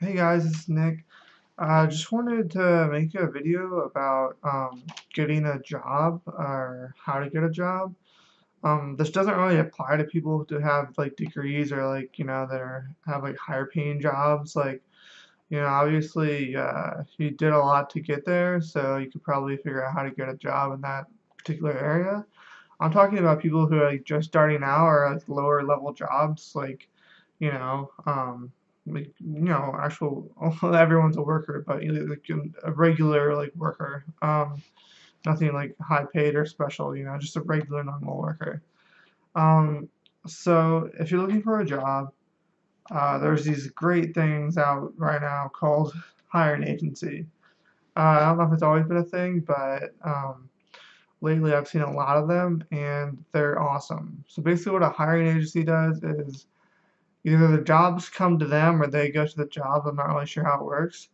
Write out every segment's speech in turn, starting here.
Hey guys, it's Nick. I just wanted to make a video about getting a job or how to get a job. This doesn't really apply to people who have like degrees or like that have like higher paying jobs. Like obviously you did a lot to get there, so you could probably figure out how to get a job in that particular area. I'm talking about people who are like just starting out or like lower level jobs, actual everyone's a worker, but like a regular like worker, nothing like high paid or special, just a regular normal worker. Um, so if you're looking for a job, there's these great things out right now called hiring agency. I don't know if it's always been a thing, but lately I've seen a lot of them and they're awesome. So basically what a hiring agency does is either the jobs come to them or they go to the job. I'm not really sure how it works.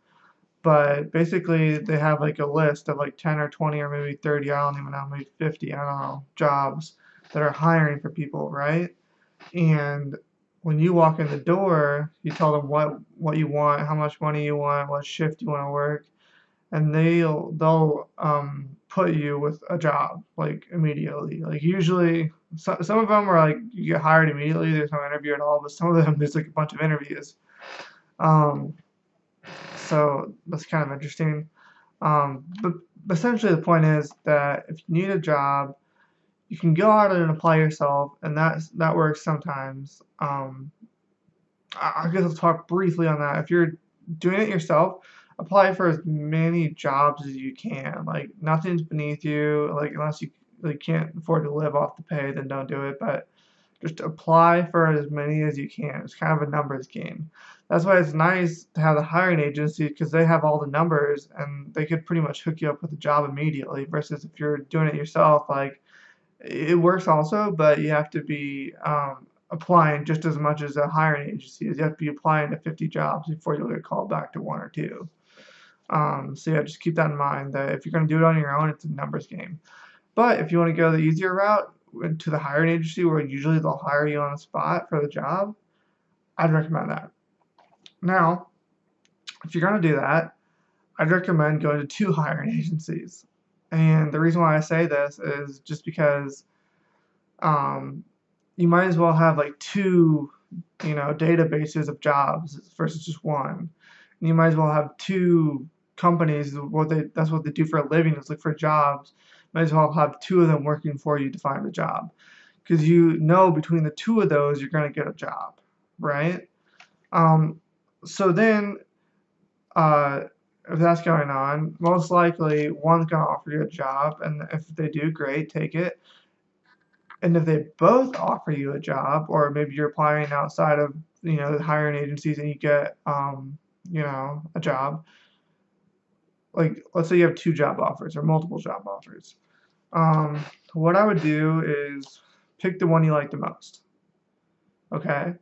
But basically they have like a list of like 10 or 20 or maybe 30, I don't even know, maybe 50, I don't know, jobs that are hiring for people, right? And when you walk in the door, you tell them what you want, how much money you want, what shift you want to work, and they'll put you with a job like immediately. Like usually, some of them are like you get hired immediately. There's no interview at all, but some of them there's like a bunch of interviews. Um, so that's kind of interesting. But essentially, the point is that if you need a job, you can go out and apply yourself, and that works sometimes. I guess I'll talk briefly on that. If you're doing it yourself, apply for as many jobs as you can. Like nothing's beneath you. Like unless you like can't afford to live off the pay, then don't do it. But just apply for as many as you can. It's kind of a numbers game. That's why it's nice to have the hiring agency because they have all the numbers and they could pretty much hook you up with a job immediately. Versus if you're doing it yourself, like it works also, but you have to be applying just as much as a hiring agency is. You have to be applying to 50 jobs before you'll get called back to one or two. So yeah, just keep that in mind that if you're going to do it on your own, it's a numbers game. But if you want to go the easier route to the hiring agency where usually they'll hire you on the spot for the job, I'd recommend that. Now, if you're going to do that, I'd recommend going to two hiring agencies. And the reason why I say this is just because um, you might as well have like two, databases of jobs versus just one. And you might as well have two companies. That's what they do for a living is look for jobs. Might as well have two of them working for you to find a job, because between the two of those you're going to get a job, right? Um, so then, uh, if that's going on, most likely one's going to offer you a job, and if they do, great, take it. And if they both offer you a job, or maybe you're applying outside of the hiring agencies and you get a job, like let's say you have two job offers or multiple job offers. Um, what I would do is pick the one you like the most. Okay,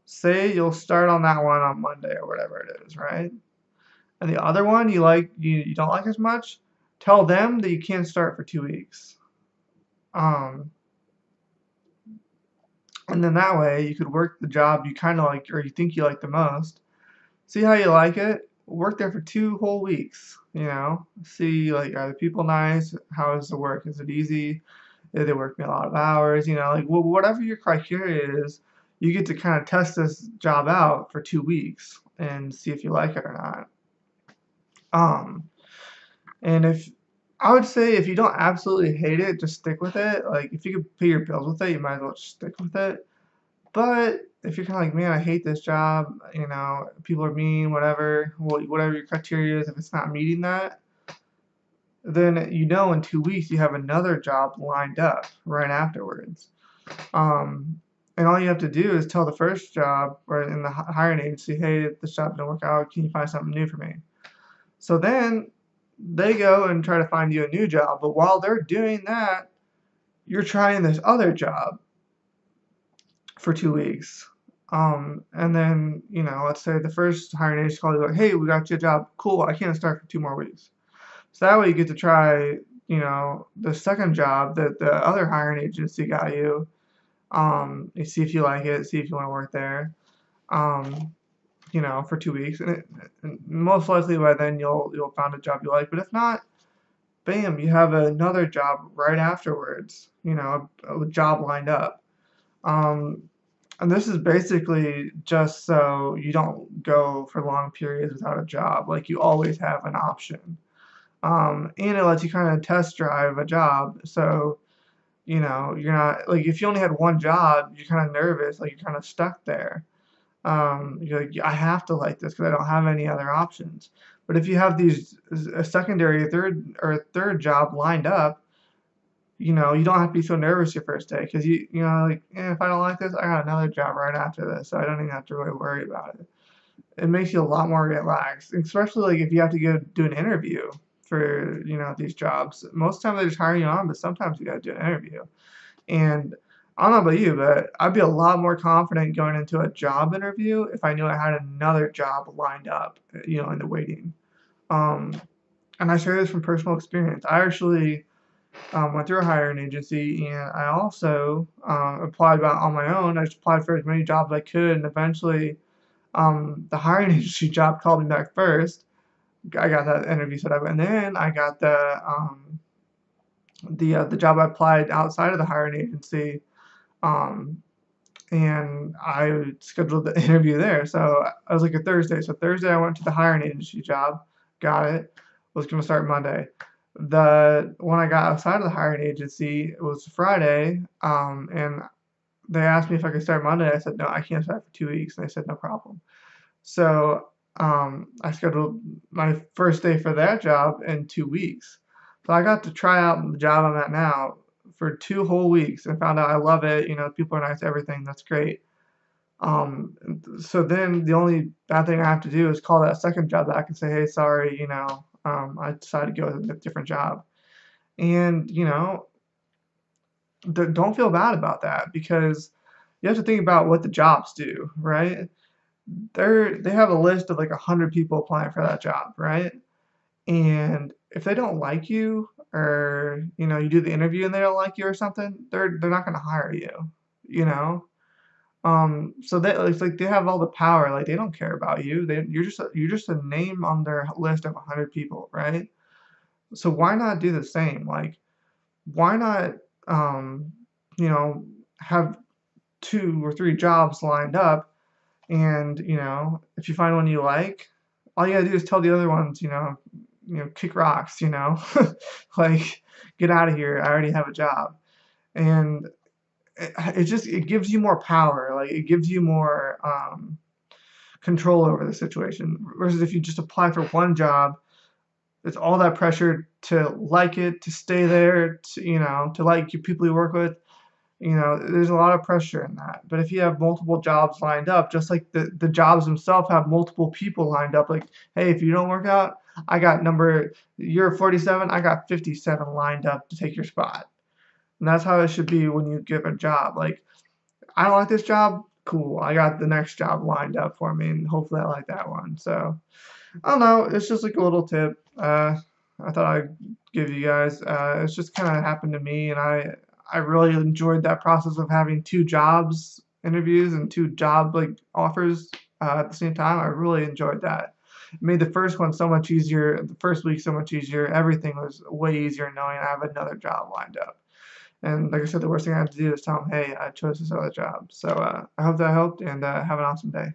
say you'll start on that one on Monday or whatever it is, right? And the other one you don't like as much, tell them that you can't start for 2 weeks. Um, and then that way you could work the job you kind of like or you think you like the most. See how you like it. Work there for 2 whole weeks. See like are the people nice? How is the work? Is it easy? Do they work me a lot of hours? Like whatever your criteria is, you get to kind of test this job out for 2 weeks and see if you like it or not. Um, and if I would say if you don't absolutely hate it, just stick with it. Like if you could pay your bills with it, you might as well just stick with it. But if you're kind of like, man, I hate this job, people are mean, whatever, whatever your criteria is, if it's not meeting that, then in 2 weeks you have another job lined up right afterwards. Um, and all you have to do is tell the first job or in the hiring agency, hey, this job didn't work out. Can you find something new for me? So then they go and try to find you a new job. But while they're doing that, you're trying this other job for 2 weeks. And then, let's say the first hiring agency calls you like, hey, we got you a job. Cool, I can't start for 2 more weeks. So that way you get to try, the second job that the other hiring agency got you. You see if you like it, see if you want to work there. Um, for 2 weeks, and most likely by then you'll find a job you like. But if not, bam, you have another job right afterwards. A job lined up. Um, and this is basically just so you don't go for long periods without a job. Like you always have an option. And it lets you kind of test drive a job. So, you're not like if you only had one job, you're kind of nervous, like you're kind of stuck there. You're like, I have to like this because I don't have any other options. But if you have a secondary, third job lined up, you don't have to be so nervous your first day because like, if I don't like this, I got another job right after this, so I don't even have to really worry about it. It makes you a lot more relaxed, especially like if you have to go do an interview for these jobs. Most times they just hire you on, but sometimes you got to do an interview. And I don't know about you, but I'd be a lot more confident going into a job interview if I knew I had another job lined up, in the waiting. Um, and I share this from personal experience. I actually went through a hiring agency, and I also applied on my own. I just applied for as many jobs as I could, and eventually the hiring agency job called me back first. I got that interview set up, and then I got the job I applied outside of the hiring agency, um, and I scheduled the interview there. So I was like a Thursday. So Thursday I went to the hiring agency job, got it, was gonna start Monday. The when I got outside of the hiring agency, it was Friday, and they asked me if I could start Monday. I said no, I can't start for 2 weeks, and they said no problem. So I scheduled my first day for that job in 2 weeks. So I got to try out the job I'm at now for 2 whole weeks and found out I love it. People are nice, everything. That's great. So then the only bad thing I have to do is call that second job back and say, hey, sorry, I decided to go with a different job. And, don't feel bad about that because you have to think about what the jobs do, right? They have a list of like 100 people applying for that job, right? And if they don't like you or you do the interview and they don't like you or something, they're not going to hire you, you know? So it's like they have all the power, like they don't care about you. You're just a name on their list of 100 people, right? So why not do the same? Like why not um, you know, have 2 or 3 jobs lined up and if you find one you like, all you gotta do is tell the other ones, kick rocks, like get out of here. I already have a job. And it gives you more power. Like it gives you more control over the situation. Versus if you just apply for one job, it's all that pressure to like it, to stay there, to like your people you work with. There's a lot of pressure in that. But if you have multiple jobs lined up, just like the jobs themselves have multiple people lined up, like, hey, if you don't work out, you're 47, I got 57 lined up to take your spot. And that's how it should be when you give a job. Like, I don't like this job, cool. I got the next job lined up for me, and hopefully I like that one. So, I don't know. It's just like a little tip. I thought I'd give you guys. It's just kind of happened to me, and I really enjoyed that process of having 2 jobs interviews and 2 job like offers at the same time. I really enjoyed that. It made the first one so much easier. The first week so much easier. Everything was way easier knowing I have another job lined up. And like I said, the worst thing I had to do is tell them, hey, I chose this other job. So I hope that helped, and have an awesome day.